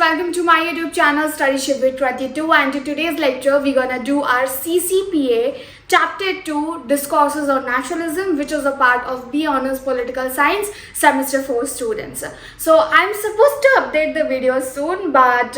welcome to my YouTube channel Studyship with 22, and in today's lecture we're gonna do our CCPA Chapter 2 Discourses on Nationalism, which is a part of B Honours Political Science Semester 4 students. So I'm supposed to update the video soon, but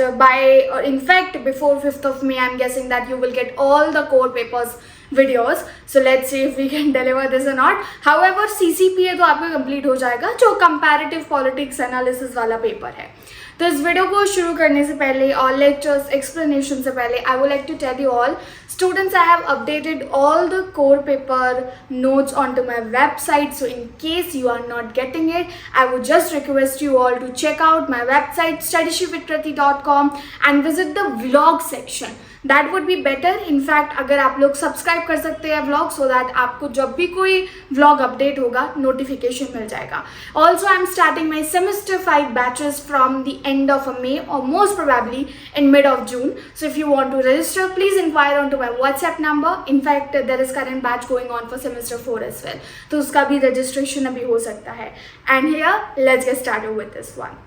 in fact before 5th of May I'm guessing that you will get all the core papers videos. So let's see if we can deliver this or not. However, CCPA तो आपका complete हो जाएगा, जो comparative politics analysis वाला paper है. तो इस video को शुरू करने से पहले और लेक्चर्स एक्सप्लेनेशन से पहले I would like to tell you all students, I have updated all the core paper notes onto my website, so in case you are not getting it, I would just request you all to check out my website studyshipwithkriti.com and visit the vlog section. That would be better. In fact, अगर आप लोग subscribe कर सकते हैं vlog, so that आपको जब भी कोई vlog update होगा notification मिल जाएगा. Also, I am starting my semester 5 batches from the end of May or most probably in mid of June. So if you want to register, please inquire onto my WhatsApp number. In fact, there is current batch going on for semester 4 as well. तो उसका भी registration अभी हो सकता है. And here, let's get started with this one.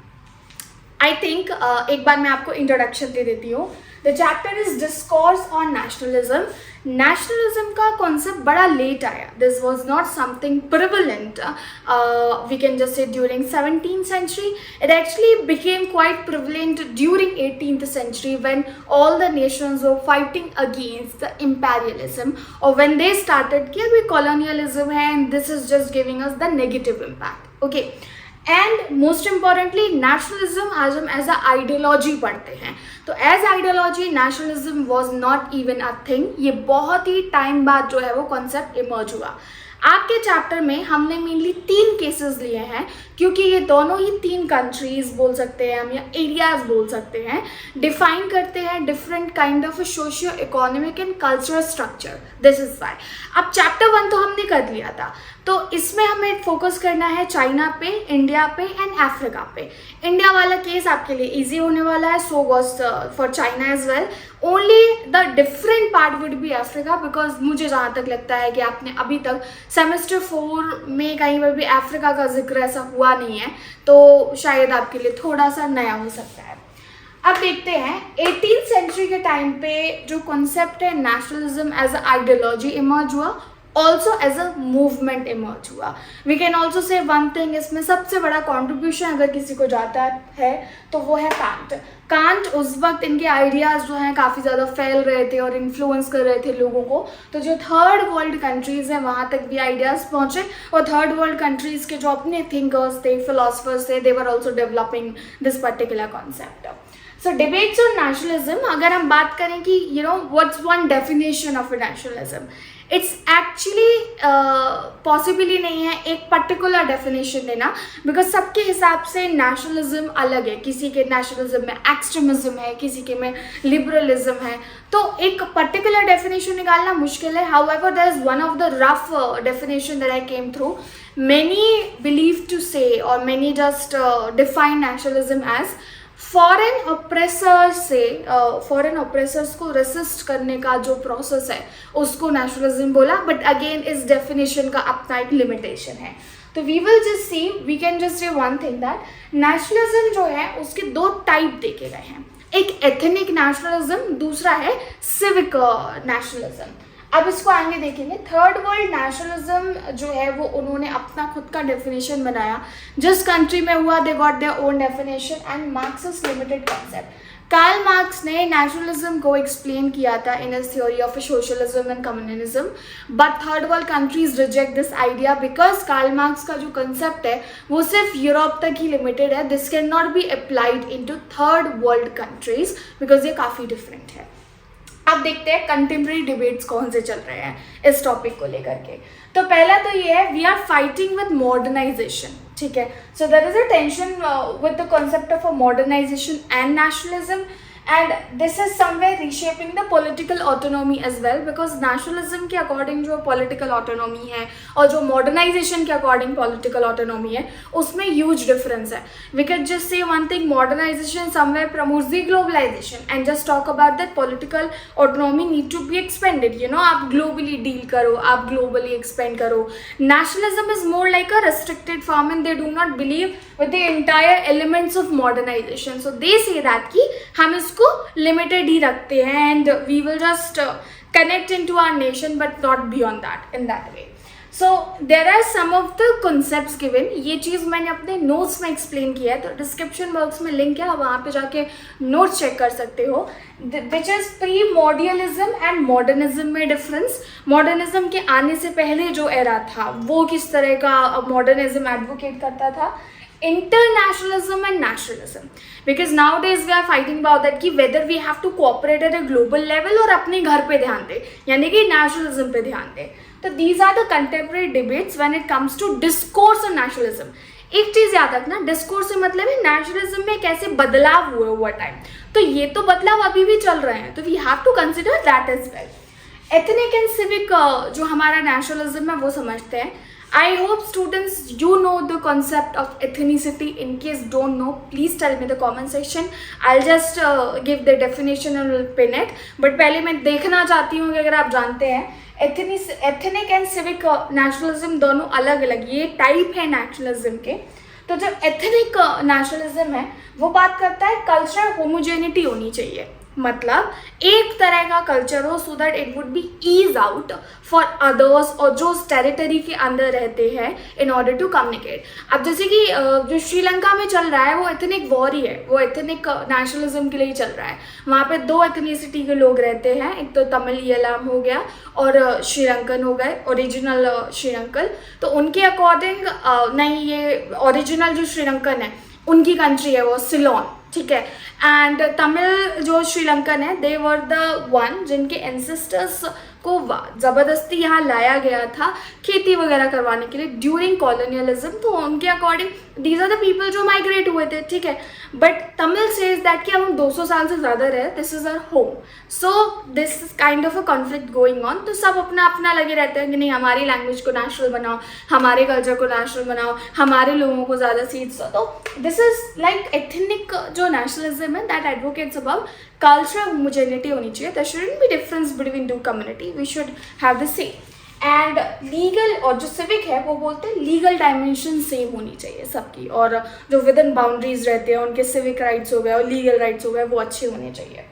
I think एक बार मैं आपको introduction दे देती हूँ. The chapter is Discourse on Nationalism. Nationalism का concept बड़ा late आया. This was not something prevalent. We can just say during 17th century. It actually became quite prevalent during 18th century when all the nations were fighting against the imperialism, or when they started कि अभी colonialism है and this is just giving us the negative impact. Okay. And most importantly nationalism आज हम as a ideology पढ़ते हैं, तो as ideology nationalism was not even a thing. ये बहुत ही टाइम बाद जो है वो कॉन्सेप्ट इमर्ज हुआ. आपके चैप्टर में हमने मेनली 3 केसेस लिए हैं, क्योंकि ये दोनों ही 3 कंट्रीज बोल सकते हैं हम या एरियाज बोल सकते हैं, डिफाइन करते हैं different kind of socio economic and cultural structure. This is why. अब चैप्टर 1 तो हमने कर लिया था, तो इसमें हमें फोकस करना है चाइना पे, इंडिया पे एंड अफ्रीका पे. इंडिया वाला केस आपके लिए इजी होने वाला है, so was for China as well. Only the different part would be Africa, because मुझे जहाँ तक लगता है कि आपने अभी तक सेमेस्टर 4 में कहीं पर भी अफ्रीका का जिक्र ऐसा हुआ नहीं है, तो शायद आपके लिए थोड़ा सा नया हो सकता है. अब देखते हैं 18th सेंचुरी के टाइम पे जो कॉन्सेप्ट है nationalism as a ideology emerge हुआ, also as a movement emerge हुआ. We can also say one thing, इसमें सबसे बड़ा कॉन्ट्रीब्यूशन अगर किसी को जाता है तो वो है कांट. कांट उस वक्त इनके आइडियाज़ जो हैं काफ़ी ज़्यादा फैल रहे थे और इन्फ्लुएंस कर रहे थे लोगों को, तो जो थर्ड वर्ल्ड कंट्रीज़ हैं वहाँ तक भी आइडियाज़ पहुँचे, और थर्ड वर्ल्ड कंट्रीज़ के जो अपने थिंकर्स थे, फिलोसफर्स थे, they were also developing this particular concept. So debates on nationalism, अगर हम बात करें कि what's one definition of a nationalism, it's actually possible नहीं है एक पर्टिकुलर डेफिनेशन देना, बिकॉज सबके हिसाब से नेशनलिज्म अलग है. किसी के नेशनलिज्म में एक्सट्रीमिज्म है, किसी के में लिबरलिज्म है, तो एक पर्टिकुलर डेफिनेशन निकालना मुश्किल है. However there is one of the rough definition that I came through. Many believe to say, or many just define nationalism as foreign oppressors को रेसिस्ट करने का जो प्रोसेस है उसको नेशनलिज्म बोला. बट अगेन इस डेफिनेशन का अपना एक लिमिटेशन है. तो we will just see, we can just say one thing that nationalism जो है उसके 2 टाइप देखे गए हैं. एक एथनिक नेशनलिज्म, दूसरा है सिविक नेशनलिज्म. अब इसको आगे देखेंगे. थर्ड वर्ल्ड नेशनलिज्म जो है वो उन्होंने अपना खुद का डेफिनेशन बनाया. जिस कंट्री में हुआ they got their own definition and Marxist limited concept. Karl Marx ने नेशनलिज्म को एक्सप्लेन किया था in his theory of socialism and communism, but third world countries reject this idea because Karl Marx का जो concept है वो सिर्फ Europe तक ही लिमिटेड है. This can not be applied in to third world countries because ये काफ़ी डिफरेंट है. अब देखते हैं कंटेम्प्रेरी डिबेट्स कौन से चल रहे हैं इस टॉपिक को लेकर के. तो पहला तो ये है, we are fighting with modernisation. ठीक है, so there is a tension with the concept of a modernisation and nationalism. And this is somewhere reshaping the political autonomy as well, because nationalism के अकॉर्डिंग जो political autonomy है और जो modernisation के according political autonomy है उसमें huge difference है. We can just say one thing, modernisation somewhere promotes the globalisation and just talk about that political autonomy need to be expanded. You know, आप globally deal करो, आप globally expand करो. Nationalism is more like a restricted form and they do not believe with the entire elements of modernization. So they say that कि हम इसको limited ही रखते हैं and we will just connect into our nation but not beyond that in that way. So there are some of the concepts given. ये चीज़ मैंने अपने notes में explain किया है, तो डिस्क्रिप्शन बॉक्स में लिंक है, वहाँ पे जाके नोट्स चेक कर सकते हो. Which is pre modernism and modernism में डिफरेंस. मॉडर्निज्म के आने से पहले जो एरा था वो किस तरह का मॉडर्निज्म एडवोकेट करता था. Internationalism and nationalism, because nowadays we are fighting about that कि whether we have to cooperate at a global level और अपने घर पे ध्यान दे, यानी कि nationalism पे ध्यान दे. तो these are the contemporary debates when it comes to discourse on nationalism. एक चीज़ याद रखना, डिस्कोर्स से मतलब है नेशनलिज्म में कैसे बदलाव हुए ओवर टाइम. तो ये तो बदलाव अभी भी चल रहे हैं, तो we have to consider that as well. Ethnic and civic जो हमारा नेशनलिज्म है वो समझते हैं. I hope students you know the concept of ethnicity. In case don't know, please tell me in the comment section. I'll just give the definition and will pin it. But पहले मैं देखना चाहती हूँ कि अगर आप जानते हैं एथनिक एंड सिविक नेशनलिज्म दोनों अलग अलग ये टाइप है नेशनलिज्म के. तो जब एथनिक नेशनलिज्म है वो बात करता है कल्चरल होमोजेनिटी होनी चाहिए, मतलब एक तरह का कल्चर हो so that it would be ease out for others और जो उस टेरिटरी के अंदर रहते हैं इन ऑर्डर टू कम्युनिकेट. अब जैसे कि जो श्रीलंका में चल रहा है वो एथनिक वॉर ही है, वो एथनिक नेशनलिज्म के लिए ही चल रहा है. वहाँ पे दो एथनिसिटी के लोग रहते हैं, एक तो तमिल हो गया और श्रीलंकन हो गए, ओरिजिनल श्रीलंकन. तो उनके अकॉर्डिंग नहीं, ये ओरिजिनल जो श्रीलंकन है उनकी कंट्री है वो सिलोन, ठीक है. एंड तमिल जो श्रीलंकन है दे वर द वन जिनके एंसेस्टर्स को ज़बरदस्ती यहाँ लाया गया था खेती वगैरह करवाने के लिए ड्यूरिंग कॉलोनियलिज्म. तो उनके according these are the people जो माइग्रेट हुए थे, ठीक है. बट तमिल सेज दैट कि हम 200 साल से ज़्यादा रहे, this is our home. So this is kind of a conflict going on. तो सब अपना अपना लगे रहते हैं कि नहीं हमारी लैंग्वेज को नेशनल बनाओ, हमारे कल्चर को नेशनल बनाओ, हमारे लोगों को ज़्यादा सीट्स दो. तो दिस इज लाइक एथनिक जो नेशनलिज्म है that advocates about cultural homogeneity होनी चाहिए. there shouldn't be difference between two community, we should have the same. And legal और जो सिविक है वो बोलते हैं लीगल डायमेंशन सेम होनी चाहिए सबकी, और जो विद इन बाउंड्रीज रहते हैं उनके सिविक राइट्स हो गए और लीगल राइट्स हो गए वो अच्छे होने चाहिए.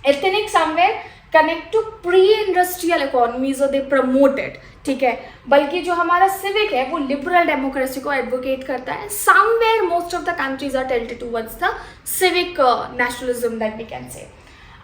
Ethnic somewhere connect to pre industrial economies और दे प्रमोटेड, ठीक है. बल्कि जो हमारा सिविक है वो लिबरल डेमोक्रेसी को एडवोकेट करता है. Somewhere most of the countries are tilted towards the civic nationalism that we can say.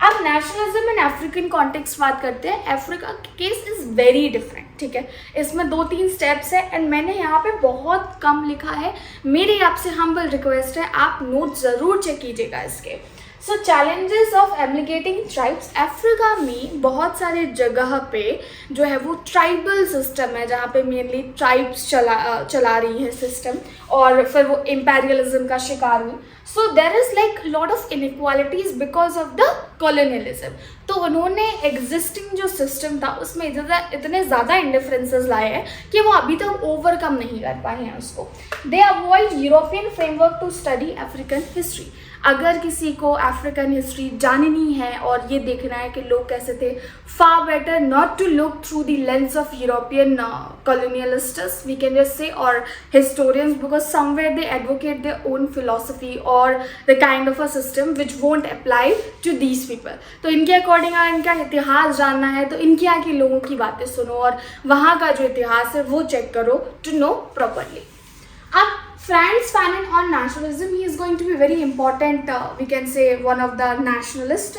अब नेशनलिज्म इन अफ्रीकन कॉन्टेक्स्ट बात करते हैं. Africa case is very different, ठीक है. इसमें 2-3 स्टेप्स है एंड मैंने यहाँ पे बहुत कम लिखा है. मेरी आपसे हम्बल रिक्वेस्ट है आप नोट ज़रूर चेक कीजिएगा इसके. सो चैलेंजेस ऑफ एम्लिगेटिंग ट्राइब्स. अफ्रीका में बहुत सारे जगह पे जो है वो ट्राइबल सिस्टम है जहाँ पे मेनली ट्राइब्स चला रही है सिस्टम, और फिर वो इम्पेरियलिज्म का शिकार हुई. So there is like lot of inequalities because of the colonialism. तो उन्होंने एग्जिस्टिंग जो सिस्टम था उसमें इतने ज़्यादा इंडिफरेंसेस लाए हैं कि वो अभी तक ओवरकम नहीं कर पाए हैं उसको. They avoid European framework to study African history. अगर किसी को अफ्रीकन हिस्ट्री जाननी है और ये देखना है कि लोग कैसे थे, far better not to look through the lens of European colonialists, we can just say, or historians, because somewhere they advocate their own philosophy or the kind of a system which won't apply to these people. तो इनके according अगर इनका इतिहास जानना है तो इनके यहाँ के लोगों की बातें सुनो और वहाँ का जो इतिहास है वो चेक करो to know properly. अब Franz Fanon on nationalism, he is going to be very important, we can say one of the nationalist.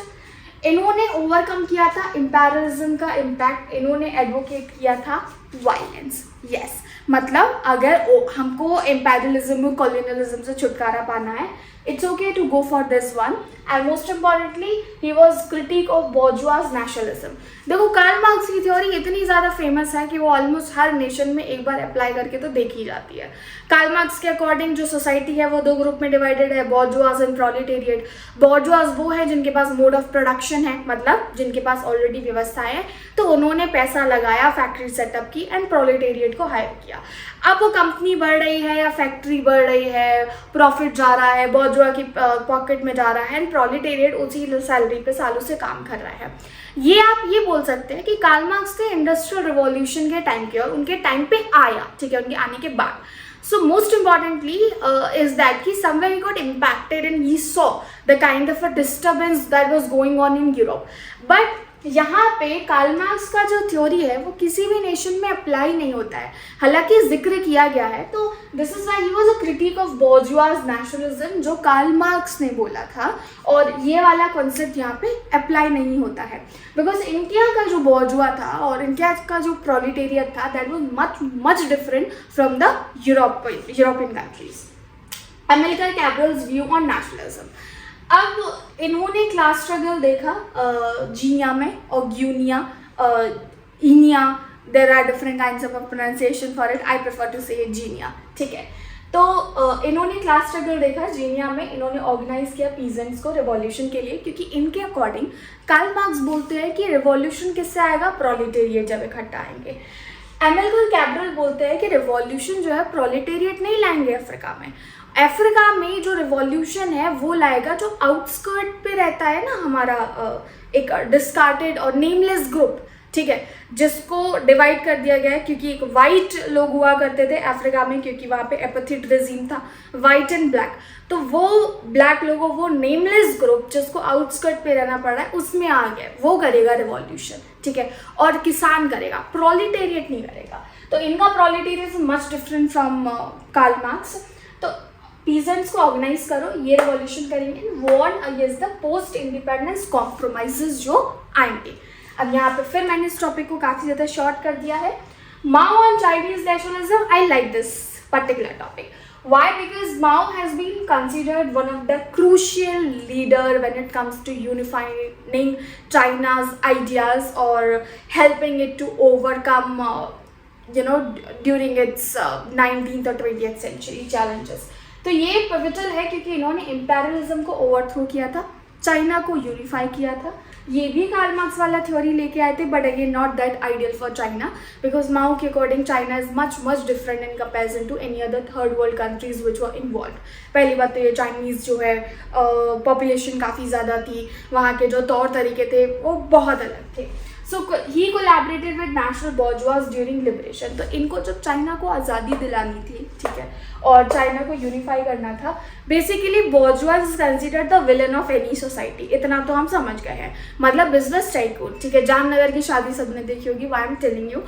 इन्होंने ओवरकम किया था इम्पेरियलिज्म का इम्पैक्ट, इन्होंने एडवोकेट किया था वायलेंस. यस मतलब अगर हमको एम्पेरियलिज्म कॉलोनियलिज्म से छुटकारा पाना है, it's okay to go for this one. And most importantly, he was critique of bourgeois nationalism. देखो कार्ल मार्क्स की थ्योरी इतनी ज़्यादा फेमस है कि वो ऑलमोस्ट हर नेशन में एक बार अप्लाई करके तो देखी जाती है. कार्ल मार्क्स के अकॉर्डिंग जो सोसाइटी है वो दो ग्रुप में डिवाइडेड है, बॉर्जुआज एंड प्रोलेटेरिएट. बॉर्जुआज वो है जिनके पास मोड ऑफ प्रोडक्शन है, मतलब जिनके पास ऑलरेडी व्यवस्थाएं है, तो उन्होंने पैसा लगाया, फैक्ट्री सेटअप की, एंड प्रोलेटेरिएट को हायर किया. अब वो कंपनी बढ़ रही है या फैक्ट्री बढ़ रही है, प्रॉफिट जा रहा है, बॉर्जुआ की पॉकेट में जा रहा है, एंड प्रोलेटेरिएट उसी सैलरी पे सालों से काम कर रहा है. ये आप ये बोल सकते हैं कि कार्ल मार्क्स थे इंडस्ट्रियल रिवॉल्यूशन के टाइम के, और उनके टाइम पे आया, ठीक है, उनके आने के बाद. So most importantly is that he somewhere he got impacted and he saw the kind of a disturbance that was going on in Europe. But यहाँ पे कार्ल मार्क्स का जो थ्योरी है वो किसी भी नेशन में अप्लाई नहीं होता है, हालांकि जिक्र किया गया है. तो this is why he was a critic of bourgeois nationalism जो कार्ल मार्क्स ने बोला था, और ये वाला कॉन्सेप्ट यहाँ पे अप्लाई नहीं होता है बिकॉज इंडिया का जो बॉर्जुआ था और इंडिया का जो प्रोलेटेरिएट था that was much much different from the European countries. American capitals view on nationalism. अब इन्होंने क्लास स्ट्रगल देखा जीनिया में और ग्यूनिया, इनिया, there are different kinds of pronunciation for it, I prefer to say Guinea, ठीक है. तो इन्होंने क्लास स्ट्रगल देखा जीनिया में. इन्होंने ऑर्गेनाइज किया पीजेंट्स को रिवॉल्यूशन के लिए, क्योंकि इनके अकॉर्डिंग कार्ल मार्क्स बोलते हैं कि रिवॉल्यूशन किससे आएगा, प्रोलेटेरिएट जब इकट्ठा आएंगे. एमिल्कर कैब्रल बोलते हैं कि रिवॉल्यूशन जो है प्रोलेटेरिएट नहीं लाएंगे अफ्रीका में. अफ्रीका में जो रिवॉल्यूशन है वो लाएगा जो आउटस्कर्ट पे रहता है ना हमारा एक डिस्कार्टेड और नेमलेस ग्रुप, ठीक है, जिसको डिवाइड कर दिया गया है क्योंकि एक वाइट लोग हुआ करते थे अफ्रीका में, क्योंकि वहाँ पे एपैथीड रेजिम था, वाइट एंड ब्लैक. तो वो ब्लैक लोगों, वो नेमलेस ग्रुप जिसको आउटस्कर्ट पे रहना पड़ रहा है, उसमें आ गया, वो करेगा रिवॉल्यूशन, ठीक है, और किसान करेगा, प्रोलेटेरिएट नहीं करेगा. तो इनका proletariat is much different from Karl Marx. तो पीजेंट्स को ऑर्गेनाइज करो, ये रिवॉल्यूशन करेंगे, warn against the post independence compromises जो आएंगे. अब यहाँ पे फिर मैंने इस टॉपिक को काफ़ी ज़्यादा शॉर्ट कर दिया है. Mao and Chinese nationalism, I like this particular topic. Why? Because Mao has been considered one of the crucial leader when it comes to unifying China's ideas or helping it to overcome, during its 19th or 20th century challenges. तो ये pivotal है क्योंकि इन्होंने imperialism को overthrow किया था, China को unify किया था. ये भी कार्ल मार्क्स वाला थ्योरी लेके आए थे, but again not that ideal for China because Mao के according China is much different in comparison to any other third world countries which were involve. पहली बात तो ये चाइनीज़ जो है पॉपुलेशन काफ़ी ज़्यादा थी, वहाँ के जो तौर तरीके थे वो बहुत अलग थे. So he collaborated with national bourgeois during liberation. तो इनको जब चाइना को आज़ादी दिलानी थी, ठीक है, और चाइना को यूनिफाई करना था, basically bourgeois is considered the villain of any society. इतना तो हम समझ गए हैं, मतलब बिजनेस टाइकून, ठीक है. जामनगर की शादी सबने देखी होगी, why I am telling you.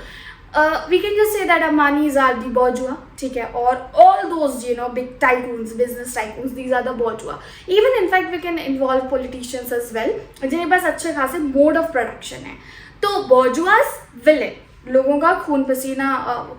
We can just say that Ambani's are the bourgeois, ठीक है, और all those big tycoons, business tycoons, these are the bourgeois. Even in fact we can involve politicians as well, जिनके पास अच्छे खासे mode of production है. तो bourgeois villain, लोगों का खून पसीना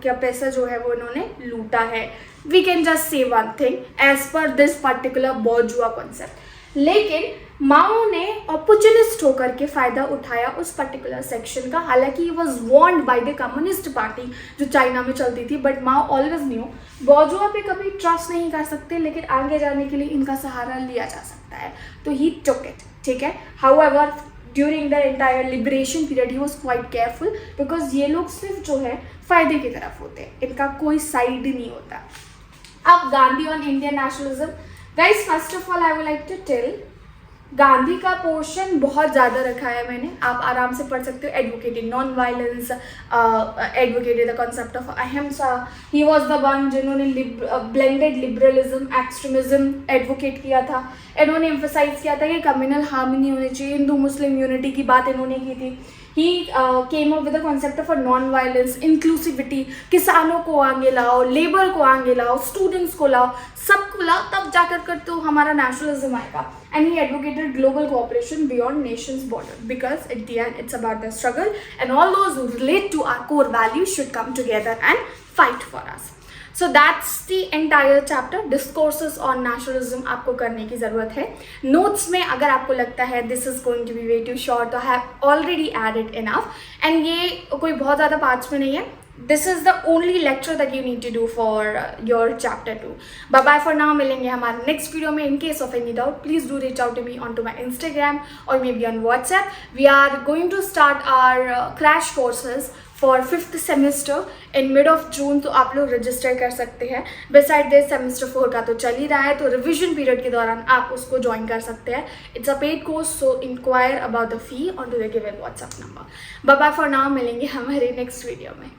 क्या पैसा जो है वो इन्होंने लूटा है. We can just say one thing as per this particular bourgeois concept. लेकिन माओ ने ऑपोर्चुनिस्ट होकर के फ़ायदा उठाया उस पर्टिकुलर सेक्शन का. हालांकि he was warned by the communist party जो चाइना में चलती थी, but Mao always new bourgeois पे कभी ट्रस्ट नहीं कर सकते, लेकिन आगे जाने के लिए इनका सहारा लिया जा सकता है. तो ही टुक इट, ठीक है. However during the entire liberation period he was quite careful because ये लोग सिर्फ जो है फ़ायदे की तरफ होते हैं, इनका कोई साइड नहीं होता. अब Gandhi on Indian nationalism. Guys first of all I would like to tell, Gandhi का पोर्शन बहुत ज़्यादा रखा है मैंने, आप आराम से पढ़ सकते हो. Advocated non violence, advocated the concept of अहिंसा. ही वॉज द वन जिन्होंने ब्लेंडेड लिबरलिज्म एक्सट्रीमिज्म एडवोकेट किया था. इन्होंने एम्फोसाइज किया था कि कम्युनल हार्मनी होनी चाहिए, हिंदू मुस्लिम यूनिटी की बात इन्होंने की थी. He came up with the concept of a non violence, inclusivity, किसानों को आगे लाओ, लेबर को आगे लाओ, स्टूडेंट्स को लाओ, सबको लाओ, तब जाकर कर तो हमारा नेशनलिज्म आएगा. And he advocated global cooperation beyond nations' border because at the end it's about the struggle and all those who relate to our core values should come together and fight for us. So that's the entire chapter. Discourses on nationalism आपको करने की ज़रूरत है. Notes में अगर आपको लगता है this is going to be way too short, तो I have already added enough. And ये कोई बहुत ज़्यादा parts में नहीं है. This is the only lecture that you need to do for your chapter 2. Bye bye for now. मिलेंगे हमारे next video में. In case of any doubt, please do reach out to me onto my Instagram or maybe on WhatsApp. We are going to start our crash courses for 5th semester in mid of June, तो आप लोग register कर सकते हैं. Beside this semester 4 का तो चल ही रहा है, तो रिविजन पीरियड के दौरान आप उसको ज्वाइन कर सकते हैं. It's a paid course, so enquire about the fee on to the given WhatsApp number. Bye bye for now. मिलेंगे हमारे नेक्स्ट वीडियो में.